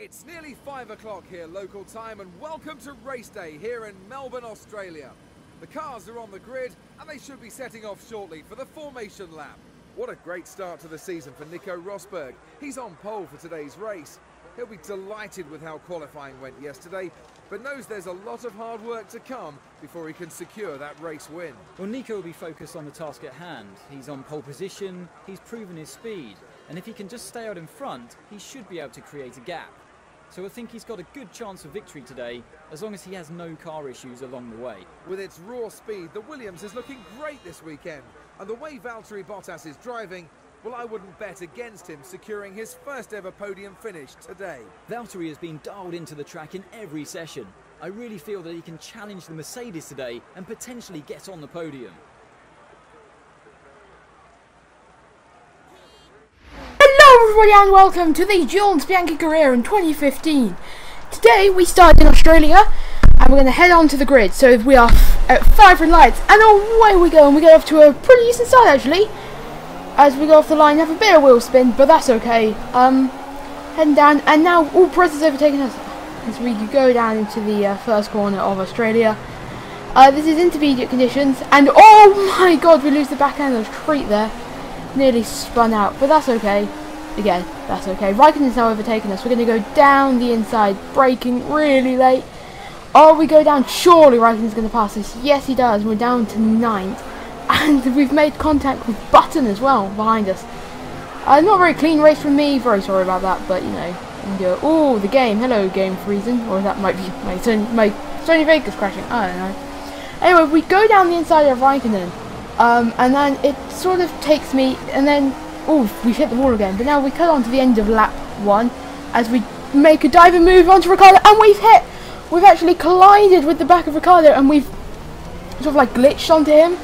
It's nearly 5 o'clock here local time, and welcome to race day here in Melbourne, Australia. The cars are on the grid and they should be setting off shortly for the formation lap. What a great start to the season for Nico Rosberg. He's on pole for today's race. He'll be delighted with how qualifying went yesterday, but knows there's a lot of hard work to come before he can secure that race win. Well, Nico will be focused on the task at hand. He's on pole position, he's proven his speed, and if he can just stay out in front, he should be able to create a gap. So I think he's got a good chance of victory today, as long as he has no car issues along the way. With its raw speed, the Williams is looking great this weekend, and the way Valtteri Bottas is driving, well, I wouldn't bet against him securing his first ever podium finish today. Valtteri has been dialed into the track in every session. I really feel that he can challenge the Mercedes today and potentially get on the podium. Hello everybody and welcome to the Jules Bianchi career in 2015. Today we start in Australia and we're going to head on to the grid. So we are at 5 red lights and away we go, and we get off to a pretty decent start actually. As we go off the line, have a bit of wheel spin, but that's okay. Heading down, and now all Perez is overtaking us as we go down into the first corner of Australia. This is intermediate conditions, and oh my god, we lose the back end of the treat there. Nearly spun out, but that's okay. Again, that's okay. Raikkonen's now overtaken us. We're going to go down the inside, braking really late. Oh, we go down. Surely Raikkonen's going to pass us. Yes, he does. We're down to 9th. And we've made contact with Button as well, behind us. Not very clean race from me. Very sorry about that, but, you know. Oh, the game. Hello, game freezing. Or that might be my Sony Vegas crashing. I don't know. Anyway, we go down the inside of Raikkonen. And then it sort of takes me, and then oh, we've hit the wall again, but now we cut on to the end of lap 1 as we make a diving move onto Ricciardo, and we've actually collided with the back of Ricciardo, and we've sort of like glitched onto him.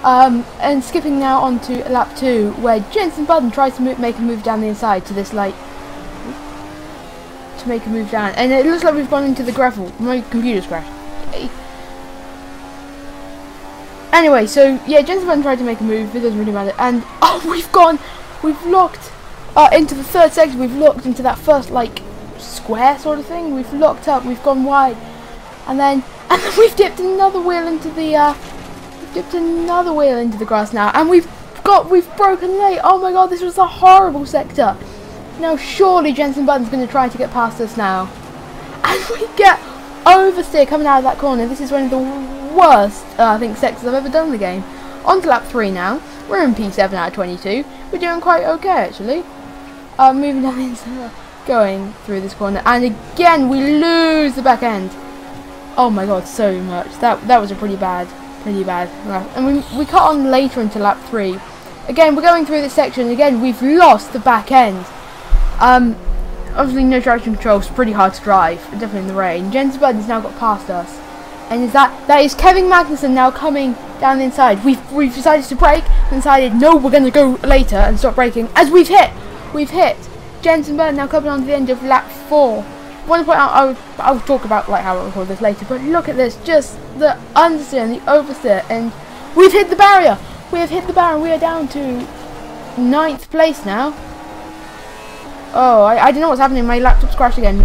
And skipping now onto lap 2, where Jenson Button tries to make a move down the inside to this light, to make a move down, and it looks like we've gone into the gravel. My computer's crashed. Okay. Anyway, so yeah, Jenson Button tried to make a move, it doesn't really matter, and oh, we've locked into the third section. We've locked into that first like square sort of thing. We've locked up, we've gone wide, and then we've dipped another wheel into the grass now, and we've broken late. Oh my god, this was a horrible sector. Now surely Jenson Button's going to try to get past us now, and we get oversteer coming out of that corner. This is one of the worst I think sectors I've ever done in the game. On to lap 3 now. We're in P7 out of 22. We're doing quite okay actually. Moving down the inside, going through this corner, and again we lose the back end. Oh my god, so much. That was a pretty bad lap. And we cut on later into lap 3. Again, we're going through this section. Again, we've lost the back end. Obviously no traction control, it's pretty hard to drive, definitely in the rain. Jenson Button's now got past us, and that is Kevin Magnussen now coming down the inside. We've decided to brake, and decided no, we're going to go later and stop braking, as we've hit Jenson Button now coming on to the end of lap 4. One point out, I'll talk about like how I record this later, but look at this, just the understeer and the oversteer, and we've hit the barrier. We have hit the barrier. We are down to 9th place now. Oh, I don't know what's happening. My laptop's crashed again.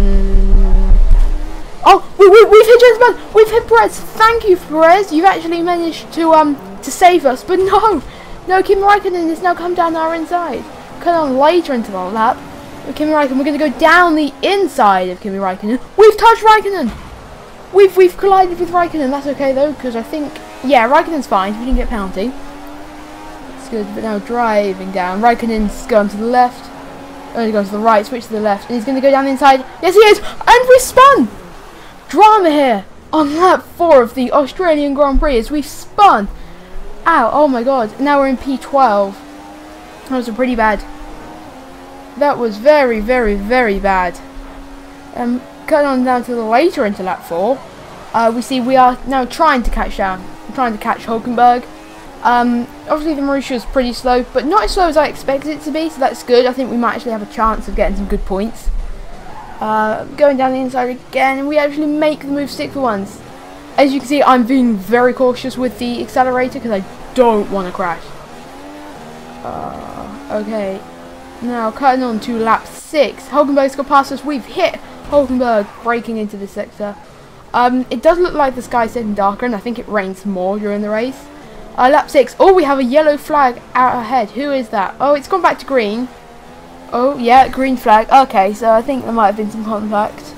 Oh, we've hit Jenson Button. We've hit Perez. Thank you, Perez. You've actually managed to save us. But no, Kimi Raikkonen has now come down our inside. Cut on later into the lap. Kimi Raikkonen. We're going to go down the inside of Kimi Raikkonen. We've touched Raikkonen. We've collided with Raikkonen. That's okay though, because I think Raikkonen's fine. We didn't get penalty. It's good. But now driving down. Raikkonen's going to the left. Going to go to the right, switch to the left, and he's going to go down the inside. Yes, he is, and we spun. Drama here on lap 4 of the Australian Grand Prix as we've spun. Ow! Oh my god! Now we're in P12. That was pretty bad. That was very, very, very bad. Cutting on down to the later into lap 4, we see we are now trying to catch Hulkenberg. Obviously the Marussia is pretty slow, but not as slow as I expected it to be, so that's good. I think we might actually have a chance of getting some good points. Going down the inside again, and we actually make the move stick for once. As you can see, I'm being very cautious with the accelerator because I don't want to crash. Okay, now cutting on to lap 6. Hulkenberg's got past us. We've hit Hulkenberg breaking into the sector. It does look like the sky's getting darker, and I think it rains more during the race. Lap 6. Oh, we have a yellow flag out ahead. Who is that? Oh, it's gone back to green. Oh, yeah, green flag. Okay, so I think there might have been some contact.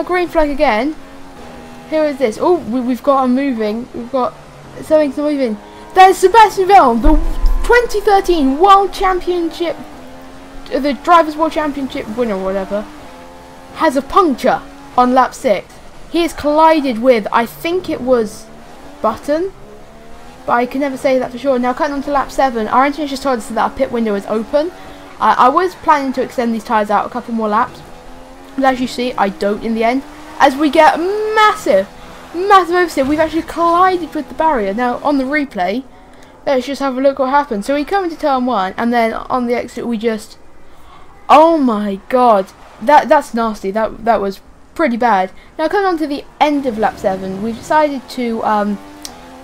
Green flag again. Who is this? Oh, we've got a moving. We've got something's moving. There's Sebastian Vettel, the 2013 World Championship, the Drivers' World Championship winner or whatever, has a puncture on lap 6. He has collided with, I think it was Button, but I can never say that for sure. Now, cutting on to lap 7, our engineer just told us that our pit window is open. I was planning to extend these tyres out a couple more laps, but as you see, I don't in the end, as we get massive oversteer. We've actually collided with the barrier. Now, on the replay, let's just have a look what happened. So we come into turn 1, and then on the exit we just... Oh my god, that's nasty. That was pretty bad. Now, coming on to the end of lap 7, we've decided to...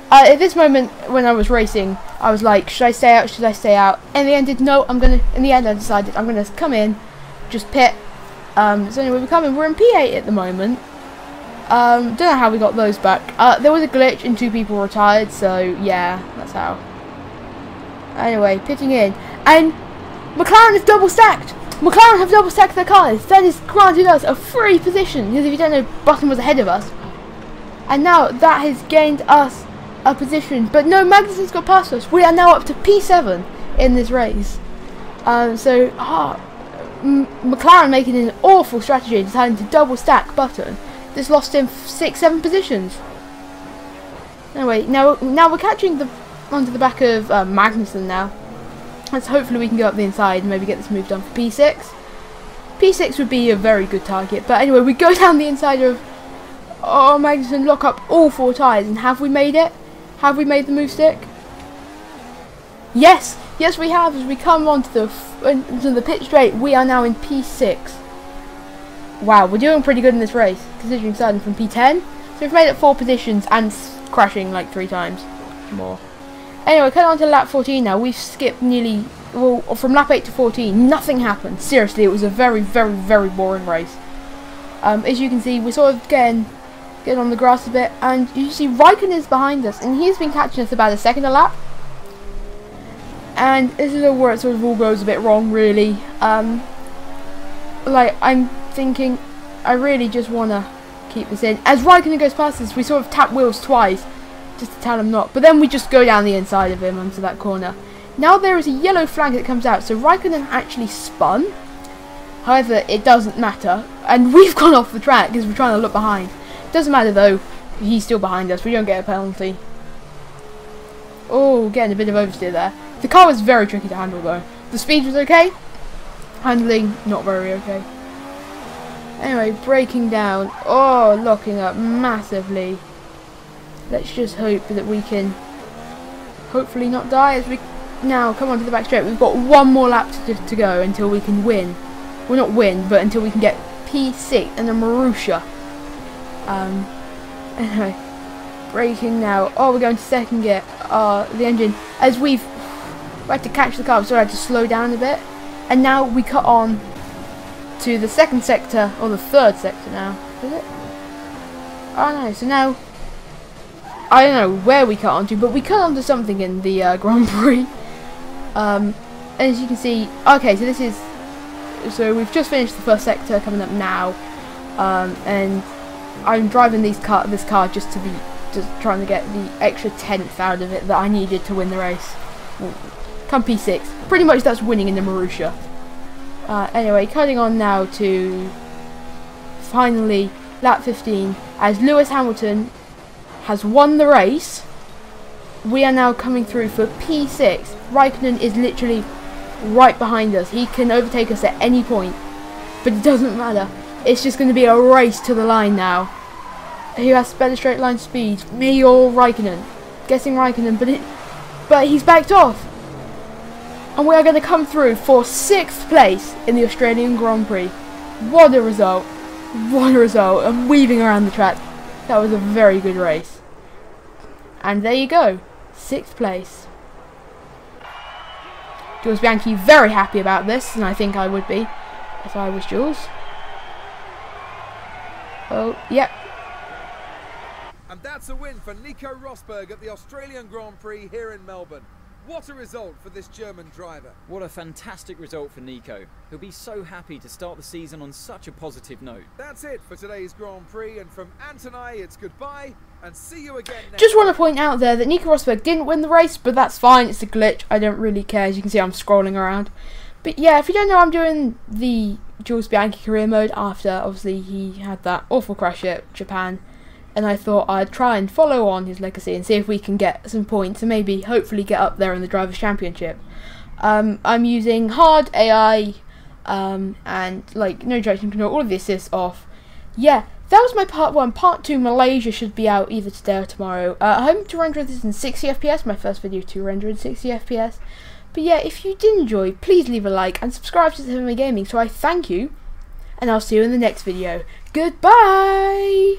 at this moment, when I was racing, I was like, should I stay out, should I stay out? In the end, in the end, I decided I'm gonna come in, just pit. So anyway, we're in P8 at the moment. Don't know how we got those back. There was a glitch and 2 people retired, so yeah, that's how. Anyway, pitting in, and McLaren is double stacked. McLaren have double stacked their cars. That has granted us a free position, because if you don't know, Button was ahead of us, and now that has gained us a position. But no, Magnussen's got past us. We are now up to P7 in this race. McLaren making an awful strategy, deciding to double stack Button. This lost him 6-7 positions. Anyway, now we're catching onto the back of Magnussen now. And so hopefully we can go up the inside and maybe get this move done for P6. P6 would be a very good target. But anyway, we go down the inside of... Oh, Magnussen, lock up all 4 tyres. And have we made it? Have we made the move stick? Yes! Yes, we have. As we come onto the pit straight, we are now in P6. Wow, we're doing pretty good in this race, considering starting from P10. So we've made it 4 positions and crashing like 3 times more. Anyway, coming on to lap 14 now. We've skipped nearly, well, from lap 8 to 14, nothing happened. Seriously, it was a very, very, very boring race. As you can see, we're sort of getting on the grass a bit, and you see Raikkonen is behind us, and he's been catching us about a second a lap. And this is where it sort of all goes a bit wrong, really. Like, I'm thinking, I really just want to keep this in. As Raikkonen goes past us, we sort of tap wheels twice, just to tell him not. But then we just go down the inside of him onto that corner. Now there is a yellow flag that comes out, so Raikkonen actually spun. However, it doesn't matter, and we've gone off the track because we're trying to look behind. Doesn't matter though, he's still behind us, we don't get a penalty. Oh, getting a bit of oversteer there. The car was very tricky to handle though. The speed was okay, handling not very okay. Anyway, braking down. Oh, locking up massively. Let's just hope that we can hopefully not die as we now come onto the back straight. We've got 1 more lap to go until we can win. Well, not win, but until we can get P6 and then Marussia. Anyway, braking now. Oh, we're going to second gear. The engine, as we had to catch the car, so I had to slow down a bit. And now we cut on to the second sector, or the third sector now. Is it? Oh no, so now, I don't know where we cut onto, but we cut onto something in the Grand Prix. As you can see, okay, so this is, so we've just finished the first sector, coming up now. And I'm driving this car just trying to get the extra 10th out of it that I needed to win the race. Come P6. Pretty much that's winning in the Marussia. Anyway, cutting on now to finally lap 15 as Lewis Hamilton has won the race. We are now coming through for P6. Raikkonen is literally right behind us. He can overtake us at any point, but it doesn't matter. It's just going to be a race to the line now. Who has better straight line speed, me or Raikkonen? Guessing Raikkonen, but he's backed off. And we are going to come through for 6th place in the Australian Grand Prix. What a result. What a result. And weaving around the track. That was a very good race. And there you go. 6th place. Jules Bianchi very happy about this, and I think I would be if I was Jules. Oh, yep. And that's a win for Nico Rosberg at the Australian Grand Prix here in Melbourne. What a result for this German driver. What a fantastic result for Nico. He'll be so happy to start the season on such a positive note. That's it for today's Grand Prix, and from Ant and I, it's goodbye, and see you again next Just want to point out there that Nico Rosberg didn't win the race, but that's fine, it's a glitch. I don't really care. As you can see, I'm scrolling around. But yeah, if you don't know, I'm doing the Jules Bianchi career mode after, obviously, he had that awful crash at Japan. And I thought I'd try and follow on his legacy and see if we can get some points and maybe hopefully get up there in the Drivers' Championship. I'm using hard AI and like no traction control, all of the assists off. Yeah, that was my part 1. Part 2, Malaysia, should be out either today or tomorrow. I hope to render this in 60 FPS, my first video to render in 60 FPS. But yeah, if you did enjoy, please leave a like and subscribe to FIY Gaming, so I thank you. And I'll see you in the next video. Goodbye!